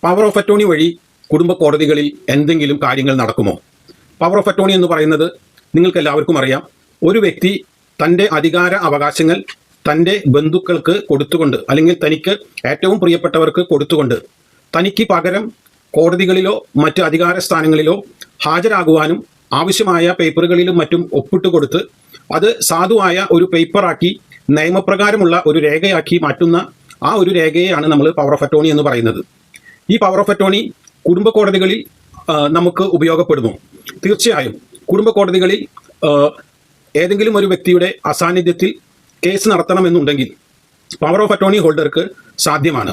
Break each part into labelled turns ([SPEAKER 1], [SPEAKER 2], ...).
[SPEAKER 1] Power of attorney വഴി കുടുംബ കോടതികളിൽ എന്തെങ്കിലും കാര്യങ്ങൾ നടക്കുമോ? പവർ ഓഫ് അറ്റോർണി എന്ന് പറയുന്നത് നിങ്ങൾക്ക് എല്ലാവർക്കും അറിയാം. ഒരു വ്യക്തി തൻ്റെ അധികാര അവകാശങ്ങൾ തൻ്റെ ബന്ധുക്കൾക്ക് കൊടുത്തുകൊണ്ട്, അല്ലെങ്കിൽ തനിക്ക് ഏറ്റവും പ്രിയപ്പെട്ടവർക്ക് കൊടുത്തുകൊണ്ട്, തനിക്ക് പകരം കോടതികളിലോ മറ്റ് അധികാര സ്ഥാനങ്ങളിലോ ഹാജരാകുവാനും ആവശ്യമായ പേപ്പറുകളിലും മറ്റും ഒപ്പിട്ട് കൊടുത്ത് അത് സാധുവായ ഒരു പേപ്പറാക്കി നിയമപ്രകാരമുള്ള ഒരു രേഖയാക്കി മാറ്റുന്ന ആ ഒരു രേഖയെയാണ് നമ്മൾ പവർ ഓഫ് അറ്റോർണി എന്ന് പറയുന്നത്. ഈ പവർ ഓഫ് അറ്റോർണി കുടുംബ കോടതികളിൽ നമുക്ക് ഉപയോഗപ്പെടുമോ? തീർച്ചയായും. കുടുംബ കോടതികളിൽ ഏതെങ്കിലും ഒരു വ്യക്തിയുടെ അസാന്നിധ്യത്തിൽ കേസ് നടത്തണമെന്നുണ്ടെങ്കിൽ പവർ ഓഫ് അറ്റോർണി ഹോൾഡർക്ക് സാധ്യമാണ്.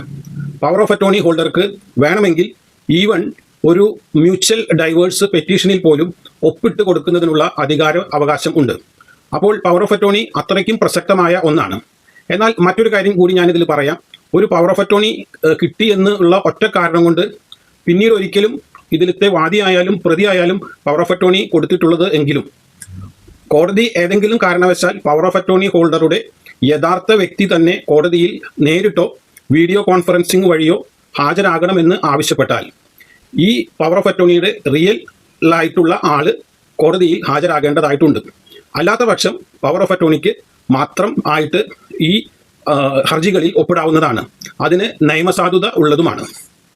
[SPEAKER 1] പവർ ഓഫ് അറ്റോർണി ഹോൾഡർക്ക് വേണമെങ്കിൽ ഈവൻ ഒരു മ്യൂച്വൽ ഡൈവേഴ്സ് പെറ്റീഷനിൽ പോലും ഒപ്പിട്ട് കൊടുക്കുന്നതിനുള്ള അവകാശം ഉണ്ട്. അപ്പോൾ പവർ ഓഫ് അറ്റോർണി അത്രയ്ക്കും പ്രസക്തമായ ഒന്നാണ്. എന്നാൽ മറ്റൊരു കാര്യം കൂടി ഞാനിതിൽ പറയാം. ഒരു പവർ ഓഫ് അറ്റോർണി കിട്ടി എന്നുള്ള ഒറ്റ കാരണം കൊണ്ട് പിന്നീട് ഒരിക്കലും ഇതിലത്തെ വാദിയായാലും പ്രതിയായാലും പവർ ഓഫ് അറ്റോർണി കൊടുത്തിട്ടുള്ളത് എങ്കിലും കോടതി ഏതെങ്കിലും കാരണവശാൽ പവർ ഓഫ് അറ്റോർണി ഹോൾഡറുടെ യഥാർത്ഥ വ്യക്തി തന്നെ കോടതിയിൽ നേരിട്ടോ വീഡിയോ കോൺഫറൻസിംഗ് വഴിയോ ഹാജരാകണമെന്ന് ആവശ്യപ്പെട്ടാൽ ഈ പവർ ഓഫ് അറ്റോർണിയുടെ റിയൽ ആയിട്ടുള്ള ആള് കോടതിയിൽ ഹാജരാകേണ്ടതായിട്ടുണ്ട്. അല്ലാത്ത പക്ഷം പവർ ഓഫ് അറ്റോർണിക്ക് മാത്രം ആയിട്ട് ഈ ഹർജികളിൽ ഒപ്പിടാവുന്നതാണ്. അതിന് നിയമസാധുത ഉള്ളതുമാണ്.